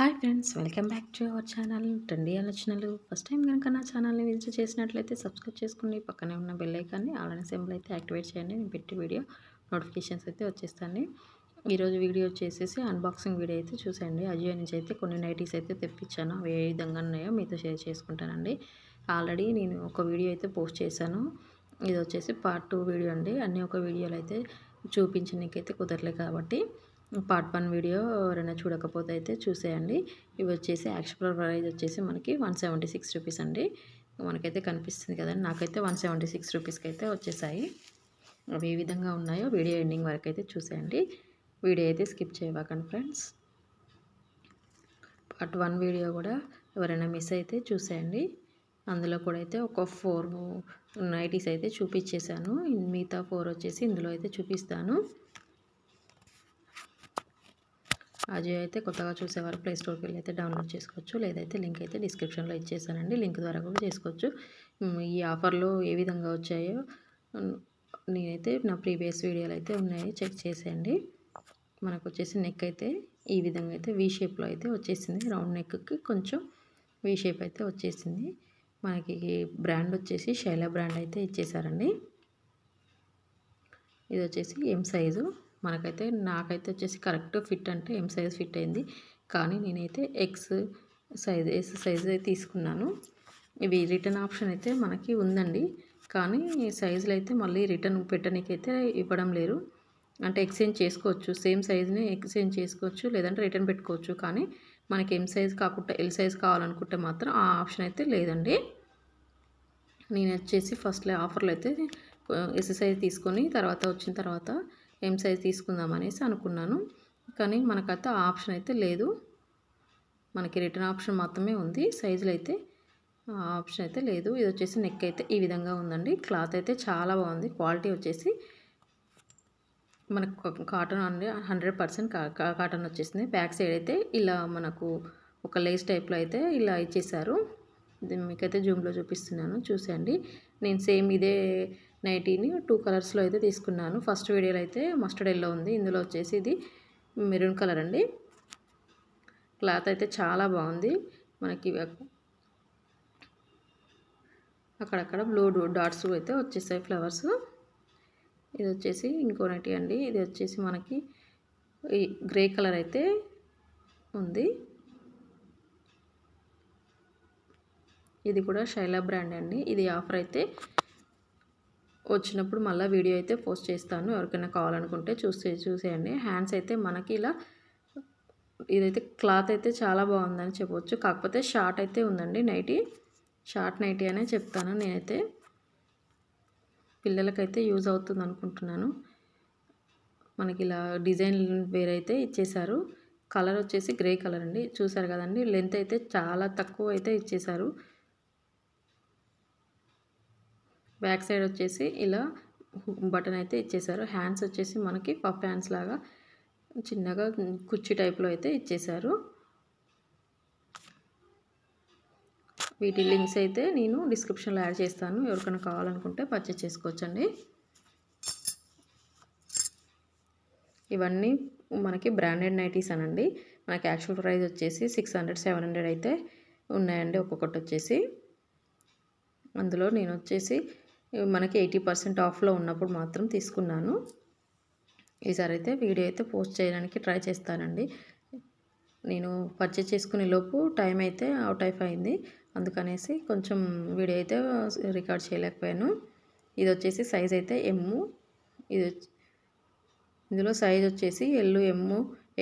Hi friends, welcome back to our channel trendy ఆలోచనలు. First time కనుక నా ఛానల్ని విజిట్ చేసినట్లయితే సబ్స్క్రైబ్ చేసుకుని పక్కనే ఉన్న బెల్ ఐకాన్ని ఆల్ అనే సింబల్ అయితే యాక్టివేట్ చేయండి. నేను పెట్టి వీడియో నోటిఫికేషన్స్ అయితే వచ్చేస్తాయి. ఈరోజు వీడియో వచ్చేసి అన్బాక్సింగ్ వీడియో అయితే చూసేయండి. అజియో నుంచి అయితే కొన్ని నైటీస్ అయితే తెప్పించాను. అవి ఏ విధంగా ఉన్నాయో మీతో షేర్ చేసుకుంటానండి. ఆల్రెడీ నేను ఒక వీడియో అయితే పోస్ట్ చేశాను. ఇది వచ్చేసి పార్ట్ 2 వీడియో అండి. అన్నీ ఒక వీడియోలో అయితే చూపించడానికైతే కుదరలే కాబట్టి పార్ట్ 1 వీడియో ఎవరైనా చూడకపోతే అయితే చూసేయండి. ఇవి వచ్చేసి యాక్చువల్ ప్రైస్ వచ్చేసి మనకి 176 రూపీస్ అండి. మనకైతే కనిపిస్తుంది కదండి. నాకైతే 176 రూపీస్కి అయితే వచ్చేసాయి. అవి ఏ విధంగా ఉన్నాయో వీడియో ఎండింగ్ వరకు అయితే చూసేయండి. వీడియో అయితే స్కిప్ చేయకండి ఫ్రెండ్స్. పార్ట్ 1 వీడియో కూడా ఎవరైనా మిస్ అయితే చూసేయండి. అందులో కూడా అయితే ఒక 4 నైటీస్ అయితే చూపించేశాను. మిగతా 4 వచ్చేసి ఇందులో అయితే చూపిస్తాను. అజియో అయితే కొత్తగా చూసేవారు ప్లే స్టోర్కి వెళ్ళి అయితే డౌన్లోడ్ చేసుకోవచ్చు. లేదైతే లింక్ అయితే డిస్క్రిప్షన్లో ఇచ్చేసానండి. లింక్ ద్వారా కూడా చేసుకోవచ్చు. ఈ ఆఫర్లో ఏ విధంగా వచ్చాయో నేనైతే నా ప్రీవియస్ వీడియోలు అయితే ఉన్నాయి, చెక్ చేసేయండి. మనకు వచ్చేసి నెక్ అయితే ఈ విధంగా అయితే వీ షేప్లో అయితే వచ్చేసింది. రౌండ్ నెక్కి కొంచెం వీ షేప్ అయితే వచ్చేసింది. మనకి బ్రాండ్ వచ్చేసి శైల బ్రాండ్ అయితే ఇచ్చేసారండి. ఇది వచ్చేసి ఎం సైజు. నాకైతే వచ్చేసి కరెక్ట్ ఫిట్ అంటే ఎం సైజ్ ఫిట్ అయింది. కానీ నేనైతే ఎస్ సైజ్ తీసుకున్నాను. ఇవి రిటర్న్ ఆప్షన్ అయితే మనకి ఉందండి. కానీ సైజులు అయితే మళ్ళీ రిటర్న్ పెట్టడానికైతే ఇవ్వడం లేరు. అంటే ఎక్స్చేంజ్ చేసుకోవచ్చు, సేమ్ సైజుని ఎక్స్చేంజ్ చేసుకోవచ్చు, లేదంటే రిటర్న్ పెట్టుకోవచ్చు. కానీ మనకి ఎం సైజ్ కాకుండా ఎల్ సైజ్ కావాలనుకుంటే మాత్రం ఆ ఆప్షన్ అయితే లేదండి. నేను వచ్చేసి ఫస్ట్లో ఆఫర్లో అయితే ఎస్ సైజ్ తీసుకొని తర్వాత వచ్చిన తర్వాత ఎం సైజ్ తీసుకుందాం అనేసి అనుకున్నాను. కానీ మనకైతే ఆ ఆప్షన్ అయితే లేదు. మనకి రిటర్న్ ఆప్షన్ మాత్రమే ఉంది. సైజులు అయితే ఆ ఆప్షన్ అయితే లేదు. ఇది వచ్చేసి నెక్ అయితే ఈ విధంగా ఉందండి. క్లాత్ అయితే చాలా బాగుంది. క్వాలిటీ వచ్చేసి మనకు కాటన్ అండి, 100% కాటన్ వచ్చేసింది. బ్యాక్ సైడ్ అయితే ఇలా మనకు ఒక లేస్ టైప్లో అయితే ఇలా ఇచ్చేసారు. మీకైతే జూమ్లో చూపిస్తున్నాను, చూసేయండి. నేను సేమ్ ఇదే నైటీని 2 కలర్స్లో అయితే తీసుకున్నాను. ఫస్ట్ వీడియోలో అయితే మస్టర్డ్ ఎల్లో ఉంది, ఇందులో వచ్చేసి ఇది మెరూన్ కలర్ అండి. క్లాత్ అయితే చాలా బాగుంది. మనకి అక్కడక్కడ బ్లూ డాట్స్ అయితే వచ్చేసాయి, ఫ్లవర్స్. ఇది వచ్చేసి ఇంకో నైటీ అండి. ఇది వచ్చేసి మనకి ఈ గ్రే కలర్ అయితే ఉంది. ఇది కూడా శైల బ్రాండ్ అండి. ఇది ఆఫర్ అయితే వచ్చినప్పుడు మళ్ళీ వీడియో అయితే పోస్ట్ చేస్తాను. ఎవరికైనా కావాలనుకుంటే చూసేయండి. హ్యాండ్స్ అయితే మనకి ఇలా ఇదైతే క్లాత్ అయితే చాలా బాగుందని చెప్పవచ్చు. కాకపోతే షార్ట్ అయితే ఉందండి నైటీ. షార్ట్ నైటీ అనే చెప్తాను నేనైతే. పిల్లలకైతే యూజ్ అవుతుంది అనుకుంటున్నాను. మనకి ఇలా డిజైన్ వేరైతే ఇచ్చేసారు. కలర్ వచ్చేసి గ్రే కలర్ అండి. చూసారు కదండి, లెంత్ అయితే చాలా తక్కువ అయితే ఇచ్చేసారు. బ్యాక్ సైడ్ వచ్చేసి ఇలా బటన్ అయితే ఇచ్చేసారు. హ్యాండ్స్ వచ్చేసి మనకి పఫ్ హ్యాండ్స్ లాగా చిన్నగా కుర్చీ టైప్లో అయితే ఇచ్చేసారు. వీటి లింక్స్ అయితే నేను డిస్క్రిప్షన్లో యాడ్ చేస్తాను. ఎవరికైనా కావాలనుకుంటే పర్చేస్ చేసుకోవచ్చండి. ఇవన్నీ మనకి బ్రాండెడ్ నైటీస్ అనండి. మనకి యాక్చువల్ ప్రైస్ వచ్చేసి 600-700 అయితే ఉన్నాయండి ఒక్కొక్కటి వచ్చేసి. అందులో నేను వచ్చేసి మనకి 80% ఆఫ్లో ఉన్నప్పుడు మాత్రం తీసుకున్నాను. ఈసారి అయితే వీడియో అయితే పోస్ట్ చేయడానికి ట్రై చేస్తానండి. నేను పర్చేస్ చేసుకునే లోపు టైం అయితే అవుట్ అయిపోయింది. అందుకనేసి కొంచెం వీడియో అయితే రికార్డ్ చేయలేకపోయాను. ఇది వచ్చేసి సైజ్ అయితే ఎమ్. ఇందులో సైజ్ వచ్చేసి L, M,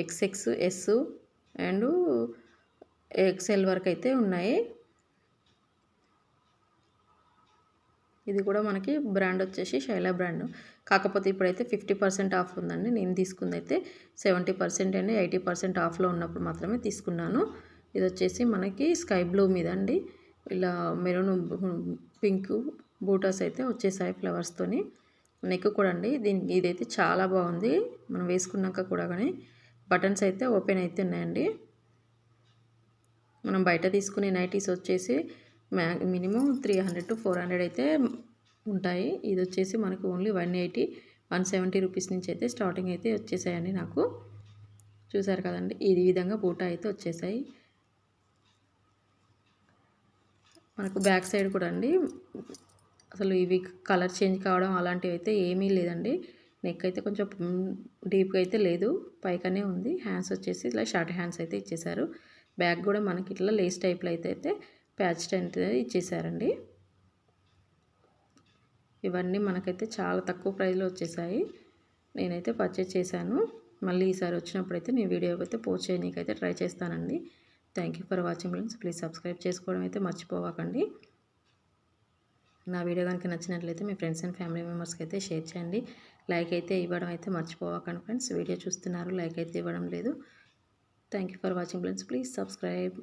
XX, S and XL వరకు అయితే ఉన్నాయి. ఇది కూడా మనకి బ్రాండ్ వచ్చేసి శైల బ్రాండ్. కాకపోతే ఇప్పుడైతే 50% ఆఫ్ ఉందండి. నేను తీసుకుంది అయితే 70% అండి. 80% ఆఫ్లో ఉన్నప్పుడు మాత్రమే తీసుకున్నాను. ఇది వచ్చేసి మనకి స్కై బ్లూ మీద అండి. ఇలా మెరూన్ పింక్ బూటాస్ అయితే వచ్చేసాయి ఫ్లవర్స్తోని. నెక్ కూడా అండి ఇదైతే చాలా బాగుంది. మనం వేసుకున్నాక కూడా కానీ బటన్స్ అయితే ఓపెన్ అయితే ఉన్నాయండి. మనం బయట తీసుకునే నైటీస్ వచ్చేసి మినిమం 300-400 అయితే ఉంటాయి. ఇది వచ్చేసి మనకు ఓన్లీ 180-170 రూపీస్ నుంచి అయితే స్టార్టింగ్ అయితే వచ్చేసాయండి నాకు. చూసారు కదండి, ఈ విధంగా బూటా అయితే వచ్చేసాయి. మనకు బ్యాక్ సైడ్ కూడా అండి అసలు ఇవి కలర్ చేంజ్ కావడం అలాంటివి అయితే ఏమీ లేదండి. నెక్ అయితే కొంచెం డీప్గా అయితే లేదు, పైకనే ఉంది. హ్యాండ్స్ వచ్చేసి ఇలా షార్ట్ హ్యాండ్స్ అయితే ఇచ్చేసారు. బ్యాక్ కూడా మనకి ఇట్లా లేస్ టైప్లో అయితే ప్యాచ్ టెంట్ ఇచ్చేసారండి. ఇవన్నీ మనకైతే చాలా తక్కువ ప్రైస్లో వచ్చేసాయి. నేనైతే పర్చేజ్ చేశాను. మళ్ళీ ఈసారి వచ్చినప్పుడైతే నేను వీడియో అయితే పోస్ట్ చేయడానికైతే ట్రై చేస్తానండి. Thank you for watching friends. Please subscribe చేసుకోవడం అయితే మర్చిపోవకండి. నా వీడియో కనుక నచ్చినట్లయితే మీ ఫ్రెండ్స్ అండ్ ఫ్యామిలీ మెంబర్స్కి అయితే షేర్ చేయండి. లైక్ అయితే ఇవ్వడం అయితే మర్చిపోవకండి ఫ్రెండ్స్. వీడియో చూస్తున్నారు, లైక్ అయితే ఇవ్వడం లేదు. Thank you for watching friends. Please subscribe.